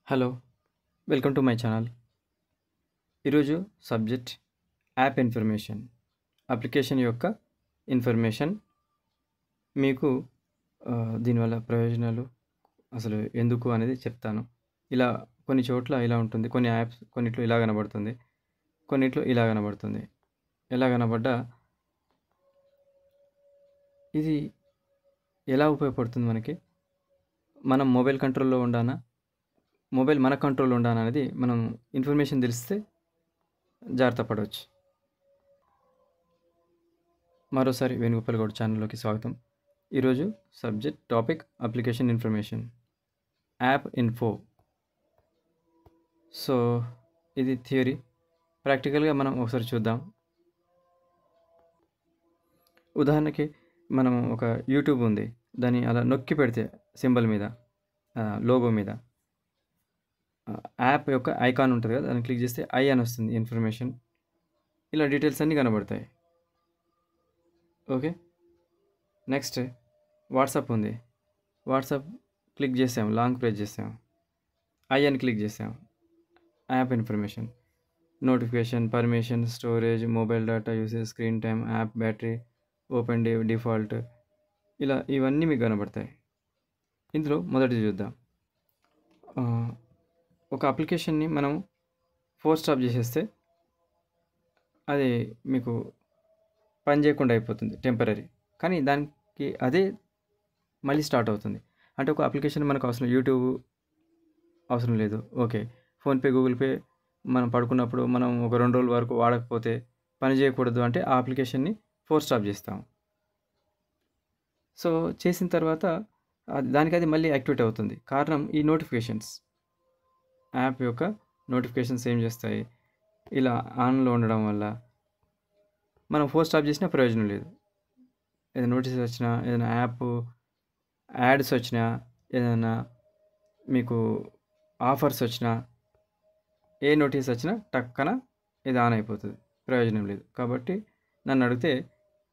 Hello, welcome to my channel. ఈరోజు subject app information. Application యొక్క information మీకు దీనివల్ల ప్రయోజనాలు అసలు ఎందుకు అనేది చెప్తాను. ఇలా కొన్ని చోట్ల ఇలా ఉంటుంది. కొన్ని యాప్స్ కొన్నిట్లో ఇలా కనబడుతుంది. కొన్నిట్లో ఇలా కనబడుతుంది. ఎలా కనబడ్డా ఇది ఎలా ఉపయోగపడుతుంది మనకి? మనం మొబైల్ కంట్రోల్‌లో ఉండానా? మొబైల్ మన కంట్రోల్‌లో ఉండానా అనేది మనం ఇన్ఫర్మేషన్ తెలిస్తే జాగ్రత్త పడవచ్చు. మరోసారి వేణుగోపాల్ గౌడ్ ఛానల్లోకి స్వాగతం. ఈరోజు subject topic application information, app info. So ఇది థియరీ. ప్రాక్టికల్గా మనం ఒకసారి చూద్దాం. ఉదాహరణకి మనం ఒక యూట్యూబ్ ఉంది, దాన్ని అలా నొక్కి పెడితే సింబల్ మీద, లోగో మీద యాప్ యొక్క ఐకాన్ ఉంటుంది కదా, దాన్ని క్లిక్ చేస్తే ఐ అని వస్తుంది ఇన్ఫర్మేషన్. ఇలా డీటెయిల్స్ అన్నీ కనబడతాయి. ఓకే, నెక్స్ట్ వాట్సాప్ ఉంది. వాట్సాప్ క్లిక్ చేసాం, లాంగ్ ప్రెస్ చేసాం, ఐ అని క్లిక్ చేసాం, app information, notification, permission, storage, mobile data usage, screen time, app battery, open default, ఇలా ఇవన్నీ మీకు కనబడతాయి. ఇందులో మొదటిది చూద్దాం. ఒక అప్లికేషన్ని మనం ఫోర్స్ స్టాప్ చేసేస్తే అది మీకు పని చేయకుండా అయిపోతుంది టెంపరరీ, కానీ దానికి అదే మళ్ళీ స్టార్ట్ అవుతుంది. అంటే ఒక అప్లికేషన్ మనకు అవసరం, యూట్యూబ్ అవసరం లేదు, ఓకే, ఫోన్పే, గూగుల్ పే మనం పడుకున్నప్పుడు మనం ఒక 2 రోజుల వరకు వాడకపోతే పని చేయకూడదు అంటే ఆ అప్లికేషన్ని ఫోర్స్ స్టాప్ చేస్తాం. సో చేసిన తర్వాత దానికి అది మళ్ళీ యాక్టివేట్ అవుతుంది. కారణం ఈ నోటిఫికేషన్స్. యాప్ యొక్క నోటిఫికేషన్స్ ఏం చేస్తాయి, ఇలా ఆన్లో ఉండడం వల్ల మనం ఫోర్స్ స్టాప్ చేసినా ప్రయోజనం లేదు. ఏదైనా నోటీస్ వచ్చినా, ఏదైనా యాప్ యాడ్స్ వచ్చినా, ఏదైనా మీకు ఆఫర్స్ వచ్చినా, ఏ నోటీస్ వచ్చినా టక్కన ఇది ఆన్ అయిపోతుంది, ప్రయోజనం లేదు. కాబట్టి నన్ను అడిగితే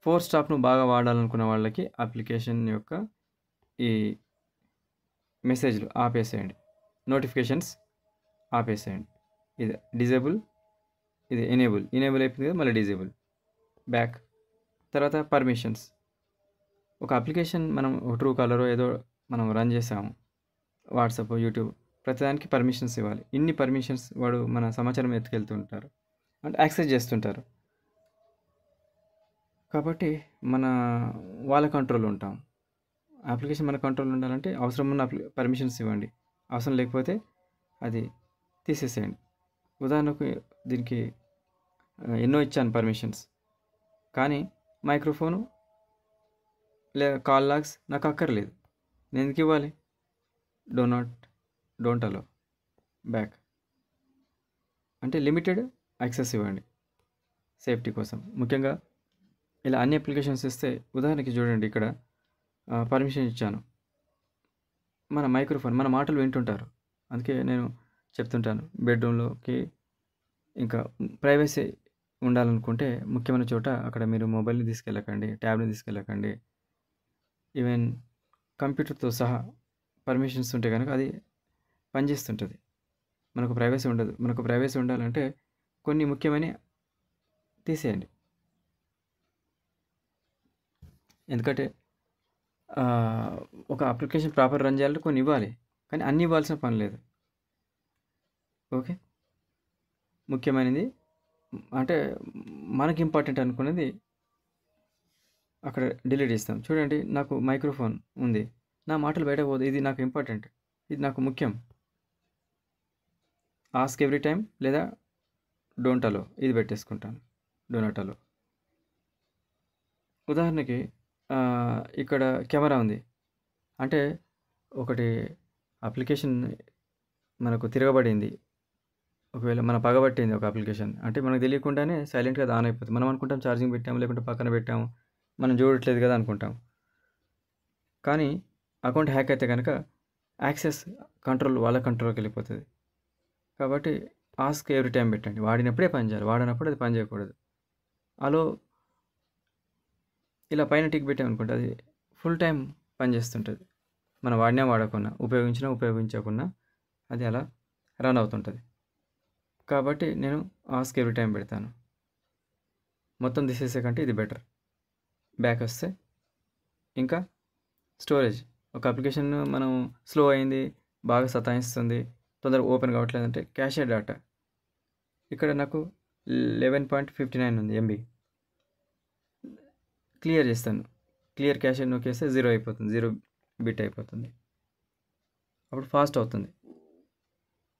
ఫోర్స్ స్టాప్ను బాగా వాడాలనుకున్న వాళ్ళకి అప్లికేషన్ యొక్క ఈ మెసేజ్లు ఆపేసేయండి, నోటిఫికేషన్స్ ఆపేసేయండి. ఇది డిజేబుల్, ఇది ఎనేబుల్ అయిపోయింది కదా, మళ్ళీ డిజేబుల్, బ్యాక్. తర్వాత పర్మిషన్స్. ఒక అప్లికేషన్ మనం ట్రూ కాలరో ఏదో మనం రన్ చేసాము, వాట్సాప్, యూట్యూబ్, ప్రతిదానికి పర్మిషన్స్ ఇవ్వాలి. ఇన్ని పర్మిషన్స్ వాడు మన సమాచారం ఎత్తుకెళ్తుంటారు, అంటే యాక్సెస్ చేస్తుంటారు. కాబట్టి వాళ్ళ కంట్రోల్లో ఉంటాం. అప్లికేషన్ మన కంట్రోల్లో ఉండాలంటే అవసరం ఉన్న పర్మిషన్స్ ఇవ్వండి, అవసరం లేకపోతే అది తీసేసేయండి. ఉదాహరణకు దీనికి ఎన్నో ఇచ్చాను పర్మిషన్స్, కానీ మైక్రోఫోను కాల్ లాగ్స్ నాకు అక్కర్లేదు, నేను ఎందుకు ఇవ్వాలి? Don't allow, back. అంటే లిమిటెడ్ యాక్సెస్ ఇవ్వండి సేఫ్టీ కోసం. ముఖ్యంగా ఇలా అన్ని అప్లికేషన్స్ ఇస్తే, ఉదాహరణకి చూడండి, ఇక్కడ పర్మిషన్ ఇచ్చాను, మన మైక్రోఫోన్, మన మాటలు వింటుంటారు. అందుకే నేను చెప్తుంటాను, బెడ్రూమ్లోకి ఇంకా ప్రైవసీ ఉండాలనుకుంటే ముఖ్యమైన చోట అక్కడ మీరు మొబైల్ని తీసుకెళ్ళకండి, ట్యాబ్ని తీసుకెళ్ళకండి. ఈవెన్ కంప్యూటర్తో సహా పర్మిషన్స్ ఉంటే కనుక అది పనిచేస్తుంటుంది. మనకు ప్రైవసీ ఉండదు. మనకు ప్రైవసీ ఉండాలంటే కొన్ని ముఖ్యమైన తీసేయండి. ఎందుకంటే ఒక అప్లికేషన్ ప్రాపర్ రన్ చేయాలంటే కొన్ని ఇవ్వాలి, కానీ అన్నీ ఇవ్వాల్సిన పని లేదు. ఓకే, ముఖ్యమైనది అంటే మనకి ఇంపార్టెంట్ అనుకునేది అక్కడ డిలీట్ చేస్తాం. చూడండి, నాకు మైక్రోఫోన్ ఉంది, నా మాటలు బయట పోదు, ఇది నాకు ఇంపార్టెంట్, ఇది నాకు ముఖ్యం, ఆస్క్ ఎవ్రీ టైం లేదా డోంట్ అలో ఇది పెట్టేసుకుంటాను, డో నాట్ అలో. ఉదాహరణకి ఇక్కడ కెమెరా ఉంది, అంటే ఒకటి అప్లికేషన్ మనకు తిరగబడింది, ఒకవేళ మన పగబట్టింది ఒక అప్లికేషన్, అంటే మనకు తెలియకుండానే సైలెంట్గా ఆన్ అయిపోతుంది. మనం అనుకుంటాం ఛార్జింగ్ పెట్టాము, లేకుంటే పక్కన పెట్టాము, మనం చూడట్లేదు కదా అనుకుంటాం. కానీ అకౌంట్ హ్యాక్ అయితే కనుక యాక్సెస్ కంట్రోల్ వాళ్ళ కంట్రోల్కి వెళ్ళిపోతుంది. కాబట్టి ఆస్క్ ఎవ్రీ టైం పెట్టండి, వాడినప్పుడే పని చేయాలి, వాడినప్పుడు అది పని చేయకూడదు. అలో ఇలా పైన టిక్ పెట్టామనుకుంటే అది ఫుల్ టైం పనిచేస్తుంటుంది. మనం వాడినా వాడకున్నా, ఉపయోగించినా ఉపయోగించకున్నా అది అలా రన్ అవుతుంటుంది. కాబట్టి నేను ఆస్క్ ఎవ్రీ టైం పెడతాను. మొత్తం తీసేసే కంటే ఇది బెటర్. బ్యాక్ వస్తే ఇంకా స్టోరేజ్. ఒక అప్లికేషన్ మనం స్లో అయింది, బాగా సతాయిస్తుంది, తొందరగా ఓపెన్ కావట్లేదంటే క్యాషే డేటా. ఇక్కడ నాకు 11.59 ఉంది ఎంబీ. క్లియర్ చేస్తాను. క్లియర్ క్యాషే నొక్కేస్తే 0 అయిపోతుంది, 0 బిట్ అయిపోతుంది. అప్పుడు ఫాస్ట్ అవుతుంది.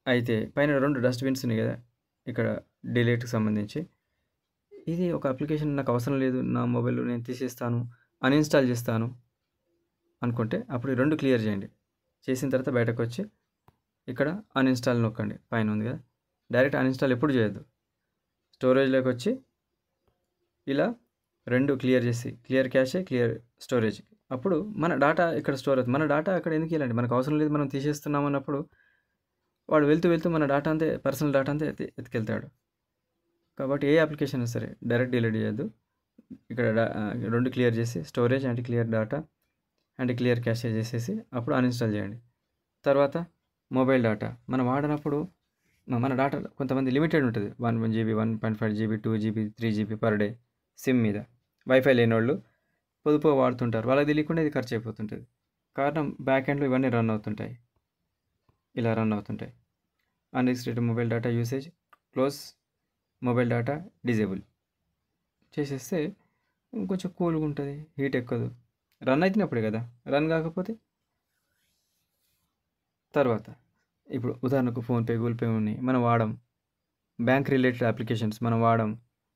అయితే పైన 2 డస్ట్‌బిన్స్ ఉన్నాయి కదా, ఇక్కడ డిలీట్‌కి సంబంధించి. ఇది ఒక అప్లికేషన్ నాకు అవసరం లేదు, నా మొబైల్‌లో నేను తీసేస్తాను, అన్‌ఇన్‌స్టాల్ చేస్తాను అనుకుంటే అప్పుడు ఈ 2 క్లియర్ చేయండి. చేసిన తర్వాత బయటకొచ్చి ఇక్కడ అన్‌ఇన్‌స్టాల్ నొక్కండి. పైన ఉంది కదా, డైరెక్ట్ అన్‌ఇన్‌స్టాల్ ఎప్పుడు చేయొద్దు. స్టోరేజ్‌లోకి వచ్చి ఇలా 2 క్లియర్ చేసి, క్లియర్ క్యాషే, క్లియర్ స్టోరేజ్. అప్పుడు మన డేటా ఇక్కడ స్టోర్ అవుతుంది. మన డేటా అక్కడ ఎందుకు ఇయ్యాలండి? మనకు అవసరం లేదు, మనం తీసేస్తున్నాం అన్నప్పుడు వాడు వెళ్తూ మన డేటా అంతే, పర్సనల్ డేటా అంతా ఎత్తుకెళ్తాడు. కాబట్టి ఏ అప్లికేషన్ అయినా సరే డైరెక్ట్ డిలీట్ చేయొద్దు. ఇక్కడ 2 క్లియర్ చేసి storage and clear data and clear cache చేసేసి అప్పుడు అన్‌ఇన్‌స్టాల్ చేయండి. తర్వాత మొబైల్ డేటా మనం వాడినప్పుడు మన డేటా కొంతమంది లిమిటెడ్ ఉంటుంది. 1 GB, 1.5 GB, 2 GB, 3 GB per day SIM మీద. వైఫై లేనోళ్ళు పొదుపుగా వాడుతుంటారు. వాళ్ళకి తెలియకుండా ఇది ఖర్చు అయిపోతుంటుంది. కారణం బ్యాక్ ఎండ్‌లో ఇవన్నీ రన్ అవుతుంటాయి. ఇలా రన్ అవుతుంటాయి. Unrestricted mobile data usage, close mobile data disable చేసేస్తే కొంచెం కూల్గా ఉంటుంది, హీట్ ఎక్కదు. రన్ అవుతున్నప్పుడే కదా, రన్ కాకపోతే. తర్వాత ఇప్పుడు ఉదాహరణకు ఫోన్పే, గూగుల్ పే ఉన్నాయి, మనం వాడం. బ్యాంక్ రిలేటెడ్ అప్లికేషన్స్ మనం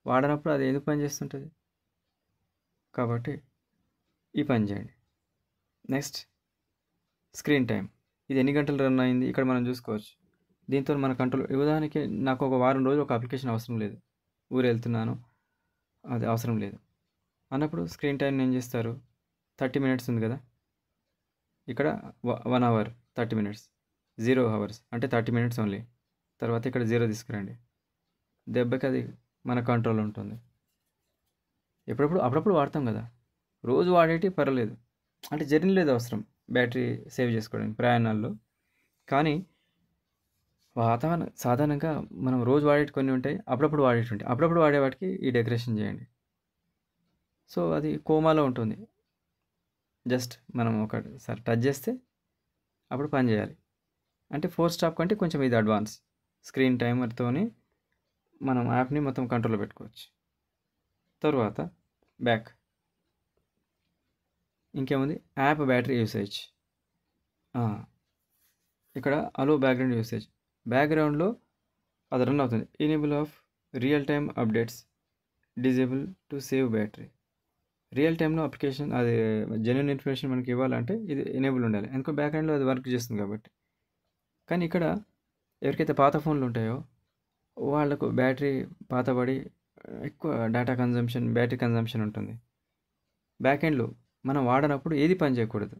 వాడనప్పుడు అది ఎందుకు పని చేస్తుంటుంది? కాబట్టి ఈ పని చేయండి. Next screen time. ఇది ఎన్ని గంటలు రన్ అయింది ఇక్కడ మనం చూసుకోవచ్చు. దీంతో మన కంట్రోల్. ఉదాహరణకి నాకు ఒక వారం రోజులు ఒక అప్లికేషన్ అవసరం లేదు, ఊరు వెళ్తున్నాను, అది అవసరం లేదు అన్నప్పుడు స్క్రీన్ టైం ఏం చేస్తారు? 30 మినిట్స్ ఉంది కదా, ఇక్కడ 1 అవర్ 30 మినిట్స్, 0 అవర్స్ అంటే 30 మినిట్స్ ఓన్లీ. తర్వాత ఇక్కడ 0 తీసుకురండి. దెబ్బకి అది మన కంట్రోల్ ఉంటుంది. అప్పుడప్పుడు వాడతాం కదా, రోజు వాడేటి పర్వాలేదు, అంటే జర్నీలో ఏదో అవసరం బ్యాటరీ సేవ్ చేసుకోవడానికి ప్రయాణాల్లో. కానీ సాధారణంగా మనం రోజు వాడేటి కొన్ని ఉంటాయి, అప్పుడప్పుడు వాడేటి ఉంటాయి. అప్పుడప్పుడు వాడే వాటికి ఈ డెకరేషన్ చేయండి. సో అది కోమాలో ఉంటుంది. జస్ట్ మనం ఒకసారి టచ్ చేస్తే అప్పుడు పని చేయాలి. అంటే 4 స్టాప్ కంటే కొంచెం ఇది అడ్వాన్స్. స్క్రీన్ టైమర్తోని మనం యాప్ని మొత్తం కంట్రోల్లో పెట్టుకోవచ్చు. తరువాత బ్యాక్. ఇంకేముంది? App battery usage. ఇక్కడ అలో బ్యాక్గ్రౌండ్ యూసేజ్. బ్యాక్గ్రౌండ్లో అది రన్ అవుతుంది. Enable of real time updates, disable to save battery. Real టైంలో అప్లికేషన్ అది జెన్యున్ ఇన్ఫర్మేషన్ మనకి ఇవ్వాలంటే ఇది ఎనేబుల్ ఉండాలి, ఎందుకంటే బ్యాక్గ్రౌండ్లో అది వర్క్ చేస్తుంది కాబట్టి. కానీ ఇక్కడ ఎవరికైతే పాత ఫోన్లు ఉంటాయో వాళ్ళకు బ్యాటరీ పాతబడి ఎక్కువ డేటా కన్జంప్షన్, బ్యాటరీ కన్జంప్షన్ ఉంటుంది. బ్యాక్ ఎండ్లో మనం వాడనప్పుడు ఏది పని చేయకూడదు.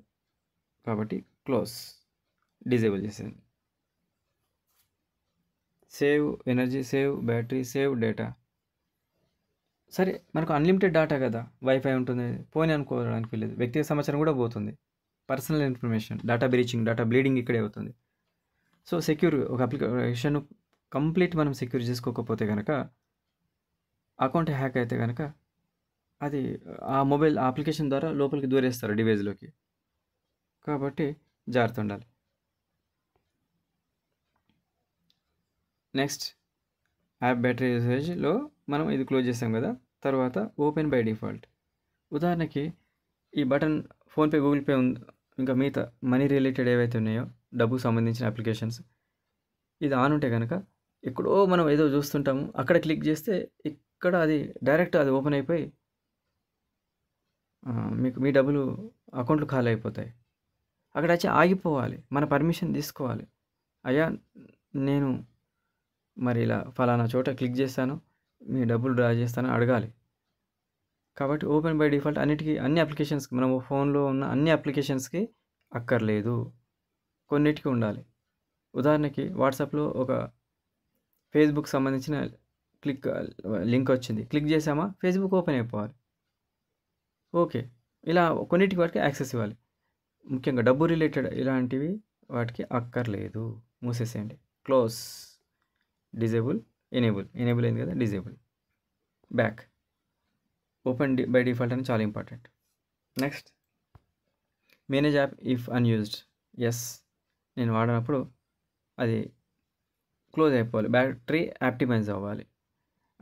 కాబట్టి క్లోజ్, డిజేబుల్ చేసేయండి. Save energy, save battery, save data. సరే మనకు అన్లిమిటెడ్ డేటా కదా, వైఫై ఉంటుంది, పోనీ అనుకోవడానికి లేదు. వ్యక్తిగత సమాచారం కూడా పోతుంది, personal information, data breaching, data bleeding ఇక్కడే అవుతుంది. సో సెక్యూర్ ఒక అప్లికేషన్ కంప్లీట్ మనం సెక్యూర్ చేసుకోకపోతే కనుక, అకౌంట్ హ్యాక్ అయితే కనుక అది ఆ మొబైల్ అప్లికేషన్ ద్వారా లోపలికి దూరేస్తారు డివైస్లోకి. కాబట్టి జాగ్రత్త ఉండాలి. నెక్స్ట్ యాప్ బ్యాటరీ యూసేజ్లో మనం ఇది క్లోజ్ చేసాం కదా, తర్వాత ఓపెన్ బై డిఫాల్ట్. ఉదాహరణకి ఈ బటన్ ఫోన్పే, గూగుల్ పే ఇంకా మిగతా మనీ రిలేటెడ్ ఏవైతే ఉన్నాయో డబ్బుకు సంబంధించిన అప్లికేషన్స్, ఇది ఆన్ ఉంటే కనుక ఎక్కడో మనం ఏదో చూస్తుంటాము, అక్కడ క్లిక్ చేస్తే ఇక్కడ అది డైరెక్ట్ అది ఓపెన్ అయిపోయి మీకు మీ డబ్బులు అకౌంట్లు ఖాళీ అయిపోతాయి. అక్కడ వచ్చి ఆగిపోవాలి, మన పర్మిషన్ తీసుకోవాలి. అయ్యా నేను మరి ఇలా ఫలానా చోట క్లిక్ చేస్తాను, మీ డబ్బులు డ్రా చేస్తాను అడగాలి. కాబట్టి ఓపెన్ బై డిఫాల్ట్ అన్ని అప్లికేషన్స్కి, మనం ఫోన్లో ఉన్న అన్ని అప్లికేషన్స్కి అక్కర్లేదు, కొన్నిటికి ఉండాలి. ఉదాహరణకి వాట్సాప్లో ఒక ఫేస్బుక్ సంబంధించిన లింక్ వచ్చింది, క్లిక్ చేసామా ఫేస్బుక్ ఓపెన్ అయిపోవాలి. ఓకే, ఇలా కొన్నిటికి వాటికి యాక్సెస్ ఇవ్వాలి. ముఖ్యంగా డబ్బు రిలేటెడ్ ఇలాంటివి వాటికి అక్కర్లేదు, మూసేసేయండి. క్లోజ్, డిజేబుల్, ఎనేబుల్ అయింది కదా, disable, back, open by default అని చాలా important. Next manage app if unused. Yes, నేను వాడినప్పుడు అది క్లోజ్ అయిపోవాలి, బ్యాటరీ ఆప్టిమైజ్ అవ్వాలి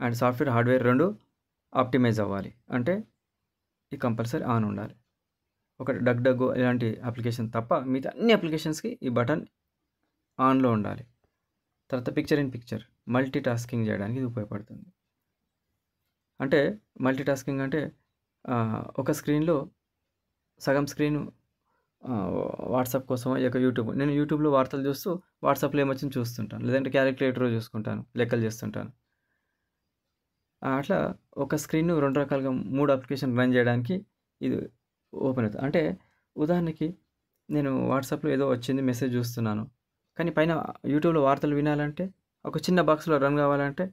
అండ్ సాఫ్ట్వేర్ హార్డ్వేర్ రెండు ఆప్టిమైజ్ అవ్వాలి, అంటే ఇది కంపల్సరీ ఆన్ ఉండాలి. ఒకటి డగ్ ఇలాంటి అప్లికేషన్ తప్ప మిగతా అన్ని అప్లికేషన్స్కి ఈ బటన్ ఆన్లో ఉండాలి. తర్వాత picture in picture, multi tasking చేయడానికి ఇది ఉపయోగపడుతుంది. అంటే మల్టీ టాస్కింగ్ అంటే ఒక స్క్రీన్లో సగం స్క్రీన్ వాట్సాప్ కోసం, ఇక యూట్యూబ్, నేను యూట్యూబ్లో వార్తలు చూస్తూ వాట్సాప్లో ఏమొచ్చింది చూస్తుంటాను, లేదంటే క్యాలిక్యులేటర్ చూసుకుంటాను, లెక్కలు చేస్తుంటాను. అట్లా ఒక స్క్రీన్ 2 రకాలుగా 3 అప్లికేషన్ రన్ చేయడానికి ఇది ఓపెన్ అవుతుంది. అంటే ఉదాహరణకి నేను వాట్సాప్లో ఏదో వచ్చింది మెసేజ్ చూస్తున్నాను, కానీ పైన యూట్యూబ్లో వార్తలు వినాలంటే ఒక చిన్న బాక్స్లో రన్ కావాలంటే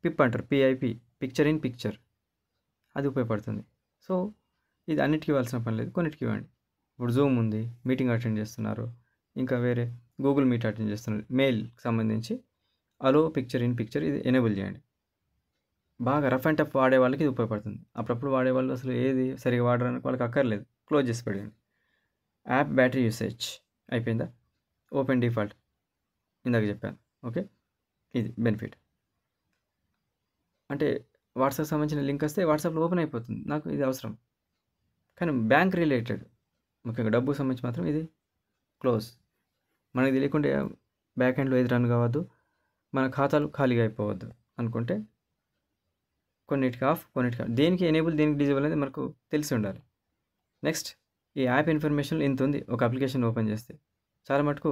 పిప్ అంటారు, పిఐపి, పిక్చర్ ఇన్ పిక్చర్, అది ఉపయోగపడుతుంది. సో ఇది అన్నిటికీ ఇవ్వాల్సిన పని లేదు, కొన్నిటికి ఇవ్వండి. ఇప్పుడు జూమ్ ఉంది, మీటింగ్ అటెండ్ చేస్తున్నారు, ఇంకా వేరే గూగుల్ మీట్ అటెండ్ చేస్తున్నారు, మెయిల్కి సంబంధించి అలో పిక్చర్ ఇన్ పిక్చర్ ఇది ఎనేబుల్ చేయండి. బాగా రఫ్ అండ్ టఫ్ వాడే వాళ్ళకి ఇది ఉపయోగపడుతుంది. అప్పుడప్పుడు వాడేవాళ్ళు అసలు ఏది సరిగా వాడడానికి వాళ్ళకి అక్కర్లేదు, క్లోజ్ చేసి పడేయండి. యాప్ బ్యాటరీ యూసేజ్ అయిపోయిందా, ఓపెన్ డిఫాల్ట్ ఇందాక చెప్పాను. ఓకే, ఇది బెనిఫిట్. అంటే వాట్సాప్ సంబంధించిన లింక్ వస్తే వాట్సాప్లో ఓపెన్ అయిపోతుంది, నాకు ఇది అవసరం. కానీ బ్యాంక్ రిలేటెడ్, ముఖ్యంగా డబ్బుకు సంబంధించి మాత్రం ఇది క్లోజ్. మనకు తెలియకుండా బ్యాక్ ఎండ్లో ఏది రన్ కావద్దు, మన ఖాతాలు ఖాళీగా అయిపోవద్దు అనుకుంటే కొన్నిటికి ఆఫ్, కొన్నిటికి ఆఫ్, దేనికి ఎనేబుల్ దేనికి డిజేబుల్ అనేది మనకు తెలిసి ఉండాలి. నెక్స్ట్ ఈ యాప్ ఇన్ఫర్మేషన్ ఇంత ఉంది, ఒక అప్లికేషన్ ఓపెన్ చేస్తే చాలా మటుకు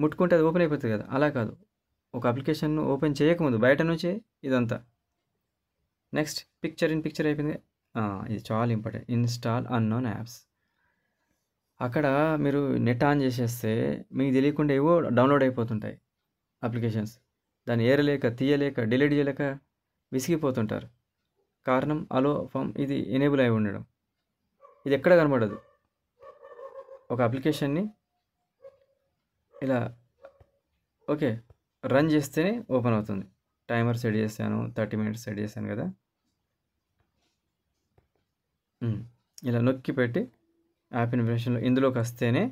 ముట్టుకుంటే అది ఓపెన్ అయిపోతుంది కదా, అలా కాదు, ఒక అప్లికేషన్ ఓపెన్ చేయకముందు బయట నుంచే ఇదంతా. నెక్స్ట్ పిక్చర్ ఇన్ పిక్చర్ అయిపోయింది, ఇది చాలా ఇంపార్టెంట్, ఇన్స్టాల్ అన్నోన్ యాప్స్. అక్కడ మీరు నెట్ ఆన్ చేసేస్తే మీకు తెలియకుండా ఏవో డౌన్లోడ్ అయిపోతుంటాయి అప్లికేషన్స్, దాన్ని ఏరలేక తీయలేక డిలీట్ చేయలేక విసిగిపోతుంటారు. కారణం అలో ఫామ్ ఇది ఎనేబుల్ అయి ఉండడం. ఇది ఎక్కడ కనబడదు, ఒక అప్లికేషన్ని ఇలా ఓకే రన్ చేస్తేనే ఓపెన్ అవుతుంది. టైమర్ సెట్ చేశాను, 30 minutes సెట్ చేశాను కదా, ఇలా నొక్కి పెట్టి యాప్ ఇన్ఫర్మేషన్లో ఇందులోకి వస్తేనే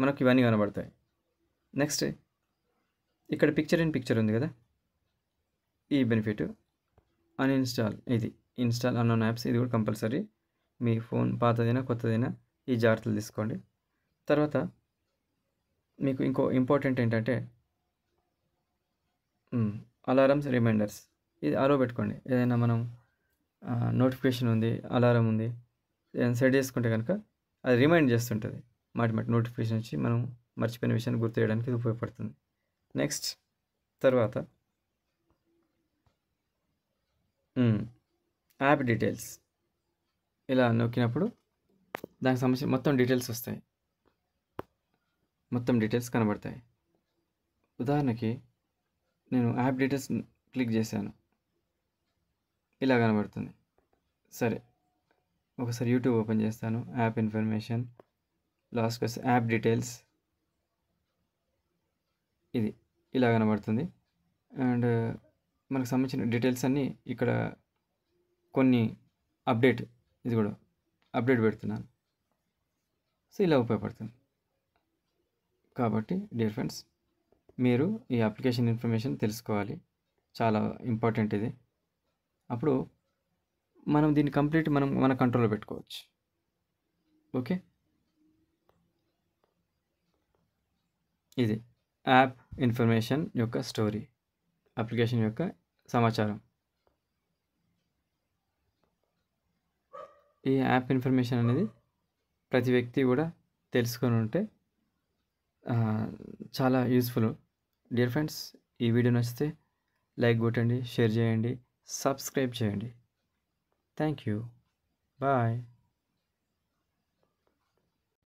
మనకు ఇవన్నీ కనబడతాయి. నెక్స్ట్ ఇక్కడ పిక్చర్ ఇన్ పిక్చర్ ఉంది కదా, ఈ బెనిఫిట్ అన్ఇన్స్టాల్, ఇది ఇన్స్టాల్ అన్నోన్ యాప్స్, ఇది కూడా కంపల్సరీ. మీ ఫోన్ పాతదైనా కొత్తదైనా ఈ జాగ్రత్తలు తీసుకోండి. తర్వాత మీకు ఇంకో ఇంపార్టెంట్ ఏంటంటే అలారమ్స్, రిమైండర్స్, ఇది ఆలో పెట్టుకోండి. ఏదైనా మనం నోటిఫికేషన్ ఉంది, అలారం ఉంది, ఏదైనా సెట్ చేసుకుంటే కనుక అది రిమైండ్ చేస్తుంటుంది, మాటి నోటిఫికేషన్ వచ్చి మనం మర్చిపోయిన విషయాన్ని గుర్తు చేయడానికి ఇది ఉపయోగపడుతుంది. నెక్స్ట్ తర్వాత యాప్ డీటెయిల్స్, ఇలా నొక్కినప్పుడు దానికి సంబంధించిన మొత్తం డీటెయిల్స్ వస్తాయి, మొత్తం డీటెయిల్స్ కనబడతాయి. ఉదాహరణకి నేను యాప్ డీటెయిల్స్ క్లిక్ చేశాను, ఇలా కనబడుతుంది. సరే ఒకసారి యూట్యూబ్ ఓపెన్ చేస్తాను, యాప్ ఇన్ఫర్మేషన్, లాస్ట్కి వస్తే యాప్ డీటెయిల్స్, ఇది ఇలా కనబడుతుంది. అండ్ మనకు సంబంధించిన డీటెయిల్స్ అన్నీ ఇక్కడ కొన్ని అప్డేట్, ఇది కూడా అప్డేట్ పెడుతున్నాను. సో ఇలా ఉపయోగపడుతుంది. కాబట్టి డియర్ ఫ్రెండ్స్, మీరు ఈ అప్లికేషన్ ఇన్ఫర్మేషన్ తెలుసుకోవాలి, చాలా ఇంపార్టెంట్ ఇది. అప్పుడు మనం దీన్ని కంప్లీట్ మన కంట్రోల్లో పెట్టుకోవచ్చు. ఓకే, ఇది యాప్ ఇన్ఫర్మేషన్ యొక్క స్టోరీ, అప్లికేషన్ యొక్క సమాచారం. ఈ యాప్ ఇన్ఫర్మేషన్ అనేది ప్రతి వ్యక్తి కూడా తెలుసుకొని ఉంటే చాలా యూస్ఫుల్. డియర్ ఫ్రెండ్స్, ఈ వీడియో నచ్చితే లైక్ కొట్టండి, షేర్ చేయండి, సబ్స్క్రైబ్ చేయండి. Thank you, bye.